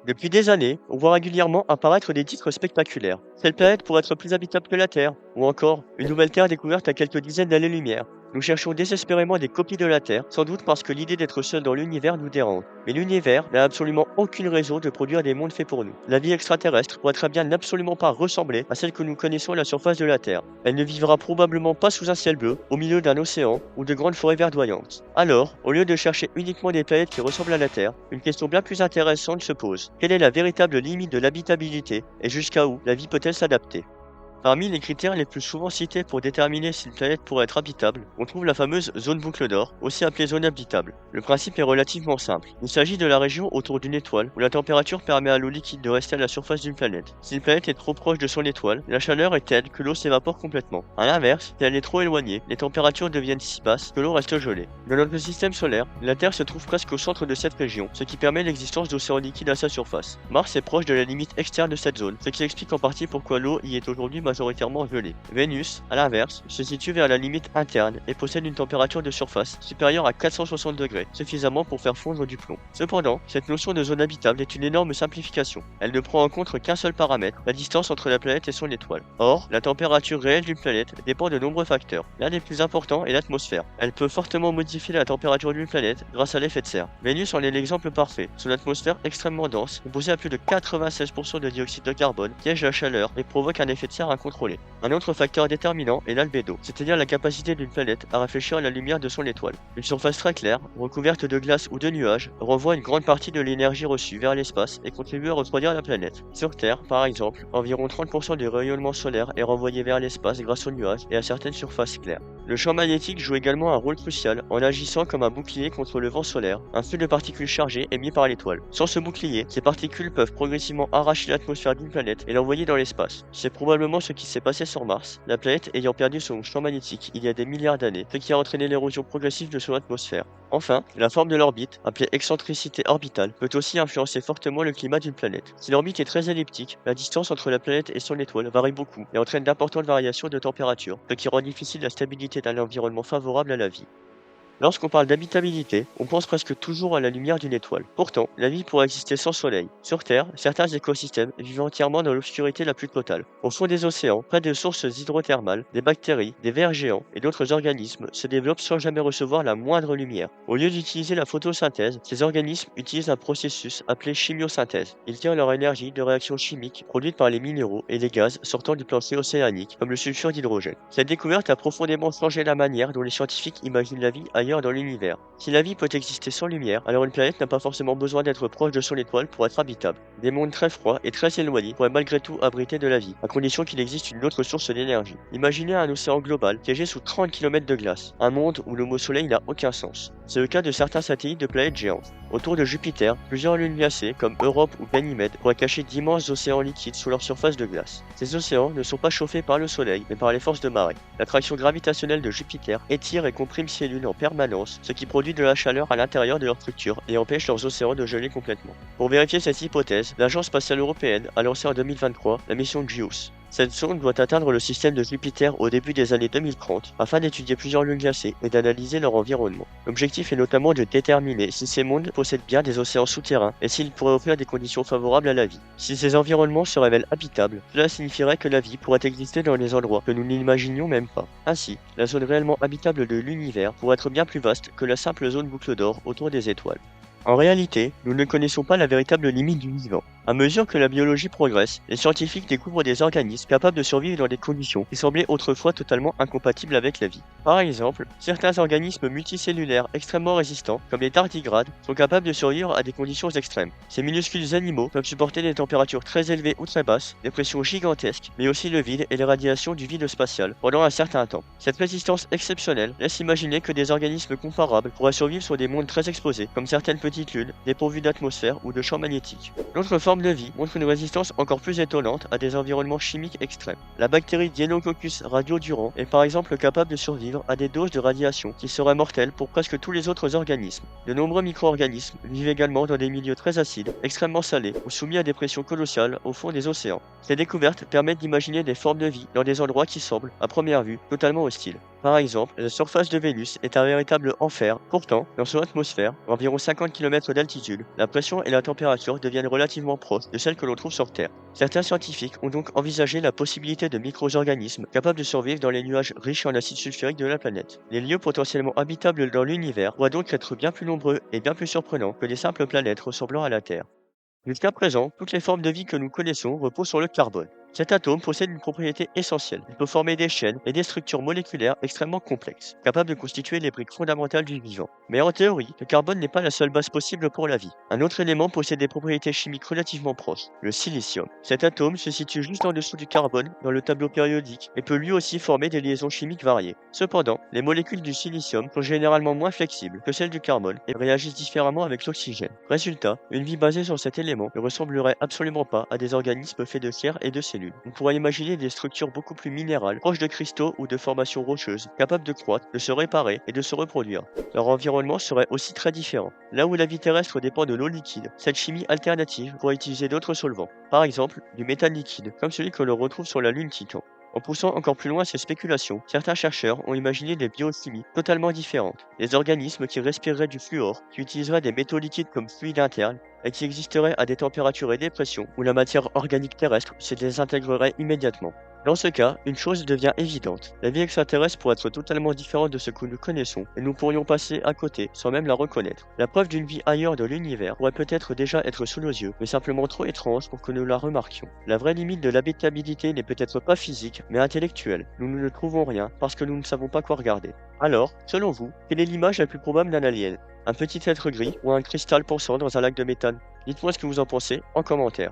Depuis des années, on voit régulièrement apparaître des titres spectaculaires. Cette planète pourrait être plus habitable que la Terre, ou encore une nouvelle Terre découverte à quelques dizaines d'années-lumière. Nous cherchons désespérément des copies de la Terre, sans doute parce que l'idée d'être seul dans l'univers nous dérange. Mais l'univers n'a absolument aucune raison de produire des mondes faits pour nous. La vie extraterrestre pourrait très bien n'absolument pas ressembler à celle que nous connaissons à la surface de la Terre. Elle ne vivra probablement pas sous un ciel bleu, au milieu d'un océan ou de grandes forêts verdoyantes. Alors, au lieu de chercher uniquement des planètes qui ressemblent à la Terre, une question bien plus intéressante se pose. Quelle est la véritable limite de l'habitabilité et jusqu'à où la vie peut-elle s'adapter? Parmi les critères les plus souvent cités pour déterminer si une planète pourrait être habitable, on trouve la fameuse zone boucle d'or, aussi appelée zone habitable. Le principe est relativement simple. Il s'agit de la région autour d'une étoile où la température permet à l'eau liquide de rester à la surface d'une planète. Si une planète est trop proche de son étoile, la chaleur est telle que l'eau s'évapore complètement. A l'inverse, si elle est trop éloignée, les températures deviennent si basses que l'eau reste gelée. Dans notre système solaire, la Terre se trouve presque au centre de cette région, ce qui permet l'existence d'océans liquides à sa surface. Mars est proche de la limite externe de cette zone, ce qui explique en partie pourquoi l'eau y est aujourd'hui majoritairement gelée. Vénus, à l'inverse, se situe vers la limite interne et possède une température de surface supérieure à 460 degrés, suffisamment pour faire fondre du plomb. Cependant, cette notion de zone habitable est une énorme simplification. Elle ne prend en compte qu'un seul paramètre, la distance entre la planète et son étoile. Or, la température réelle d'une planète dépend de nombreux facteurs. L'un des plus importants est l'atmosphère. Elle peut fortement modifier la température d'une planète grâce à l'effet de serre. Vénus en est l'exemple parfait. Son atmosphère extrêmement dense, composée à plus de 96% de dioxyde de carbone, piège la chaleur et provoque un effet de serre incontrôlé. Un autre facteur déterminant est l'albédo, c'est-à-dire la capacité d'une planète à réfléchir à la lumière de son étoile. Une surface très claire, recouverte de glace ou de nuages, renvoie une grande partie de l'énergie reçue vers l'espace et contribue à refroidir la planète. Sur Terre, par exemple, environ 30% du rayonnement solaire est renvoyé vers l'espace grâce aux nuages et à certaines surfaces claires. Le champ magnétique joue également un rôle crucial en agissant comme un bouclier contre le vent solaire, un flux de particules chargées émis par l'étoile. Sans ce bouclier, ces particules peuvent progressivement arracher l'atmosphère d'une planète et l'envoyer dans l'espace. C'est probablement ce qui s'est passé sur Mars, la planète ayant perdu son champ magnétique il y a des milliards d'années, ce qui a entraîné l'érosion progressive de son atmosphère. Enfin, la forme de l'orbite, appelée excentricité orbitale, peut aussi influencer fortement le climat d'une planète. Si l'orbite est très elliptique, la distance entre la planète et son étoile varie beaucoup et entraîne d'importantes variations de température, ce qui rend difficile la stabilité d'un environnement favorable à la vie. Lorsqu'on parle d'habitabilité, on pense presque toujours à la lumière d'une étoile. Pourtant, la vie pourrait exister sans soleil. Sur Terre, certains écosystèmes vivent entièrement dans l'obscurité la plus totale. Au fond des océans, près de sources hydrothermales, des bactéries, des vers géants et d'autres organismes se développent sans jamais recevoir la moindre lumière. Au lieu d'utiliser la photosynthèse, ces organismes utilisent un processus appelé chimiosynthèse. Ils tirent leur énergie de réactions chimiques produites par les minéraux et les gaz sortant du plancher océanique, comme le sulfure d'hydrogène. Cette découverte a profondément changé la manière dont les scientifiques imaginent la vie ailleurs dans l'univers. Si la vie peut exister sans lumière, alors une planète n'a pas forcément besoin d'être proche de son étoile pour être habitable. Des mondes très froids et très éloignés pourraient malgré tout abriter de la vie, à condition qu'il existe une autre source d'énergie. Imaginez un océan global piégé sous 30 km de glace, un monde où le mot soleil n'a aucun sens. C'est le cas de certains satellites de planètes géantes. Autour de Jupiter, plusieurs lunes glacées, comme Europe ou Ganymède, pourraient cacher d'immenses océans liquides sous leur surface de glace. Ces océans ne sont pas chauffés par le soleil, mais par les forces de marée. L'attraction gravitationnelle de Jupiter étire et comprime ces lunes en permanence, ce qui produit de la chaleur à l'intérieur de leur structure et empêche leurs océans de geler complètement. Pour vérifier cette hypothèse, l'Agence spatiale européenne a lancé en 2023 la mission JUICE. Cette sonde doit atteindre le système de Jupiter au début des années 2030 afin d'étudier plusieurs lunes glacées et d'analyser leur environnement. L'objectif est notamment de déterminer si ces mondes possèdent bien des océans souterrains et s'ils pourraient offrir des conditions favorables à la vie. Si ces environnements se révèlent habitables, cela signifierait que la vie pourrait exister dans des endroits que nous n'imaginions même pas. Ainsi, la zone réellement habitable de l'univers pourrait être bien plus vaste que la simple zone boucle d'or autour des étoiles. En réalité, nous ne connaissons pas la véritable limite du vivant. À mesure que la biologie progresse, les scientifiques découvrent des organismes capables de survivre dans des conditions qui semblaient autrefois totalement incompatibles avec la vie. Par exemple, certains organismes multicellulaires extrêmement résistants, comme les tardigrades, sont capables de survivre à des conditions extrêmes. Ces minuscules animaux peuvent supporter des températures très élevées ou très basses, des pressions gigantesques, mais aussi le vide et les radiations du vide spatial pendant un certain temps. Cette résistance exceptionnelle laisse imaginer que des organismes comparables pourraient survivre sur des mondes très exposés, comme certaines petites lunes dépourvues d'atmosphère ou de champs magnétiques. D'autres formes de vie montrent une résistance encore plus étonnante à des environnements chimiques extrêmes. La bactérie Deinococcus radiodurans est par exemple capable de survivre à des doses de radiation qui seraient mortelles pour presque tous les autres organismes. De nombreux micro-organismes vivent également dans des milieux très acides, extrêmement salés ou soumis à des pressions colossales au fond des océans. Ces découvertes permettent d'imaginer des formes de vie dans des endroits qui semblent, à première vue, totalement hostiles. Par exemple, la surface de Vénus est un véritable enfer. Pourtant, dans son atmosphère, à environ 50 km d'altitude, la pression et la température deviennent relativement proches de celles que l'on trouve sur Terre. Certains scientifiques ont donc envisagé la possibilité de micro-organismes capables de survivre dans les nuages riches en acide sulfurique de la planète. Les lieux potentiellement habitables dans l'univers pourraient donc être bien plus nombreux et bien plus surprenants que les simples planètes ressemblant à la Terre. Jusqu'à présent, toutes les formes de vie que nous connaissons reposent sur le carbone. Cet atome possède une propriété essentielle. Il peut former des chaînes et des structures moléculaires extrêmement complexes, capables de constituer les briques fondamentales du vivant. Mais en théorie, le carbone n'est pas la seule base possible pour la vie. Un autre élément possède des propriétés chimiques relativement proches, le silicium. Cet atome se situe juste en dessous du carbone dans le tableau périodique et peut lui aussi former des liaisons chimiques variées. Cependant, les molécules du silicium sont généralement moins flexibles que celles du carbone et réagissent différemment avec l'oxygène. Résultat, une vie basée sur cet élément ne ressemblerait absolument pas à des organismes faits de chair et de cellules. On pourrait imaginer des structures beaucoup plus minérales, proches de cristaux ou de formations rocheuses, capables de croître, de se réparer et de se reproduire. Leur environnement serait aussi très différent. Là où la vie terrestre dépend de l'eau liquide, cette chimie alternative pourrait utiliser d'autres solvants. Par exemple, du méthane liquide, comme celui que l'on retrouve sur la Lune Titan. En poussant encore plus loin ces spéculations, certains chercheurs ont imaginé des biochimies totalement différentes. Des organismes qui respireraient du fluor, qui utiliseraient des métaux liquides comme fluide interne, et qui existeraient à des températures et des pressions où la matière organique terrestre se désintégrerait immédiatement. Dans ce cas, une chose devient évidente. La vie extraterrestre pourrait être totalement différente de ce que nous connaissons, et nous pourrions passer à côté sans même la reconnaître. La preuve d'une vie ailleurs de l'univers pourrait peut-être déjà être sous nos yeux, mais simplement trop étrange pour que nous la remarquions. La vraie limite de l'habitabilité n'est peut-être pas physique, mais intellectuelle. Nous ne trouvons rien parce que nous ne savons pas quoi regarder. Alors, selon vous, quelle est l'image la plus probable d'un alien? Un petit être gris ou un cristal pensant dans un lac de méthane? Dites-moi ce que vous en pensez en commentaire.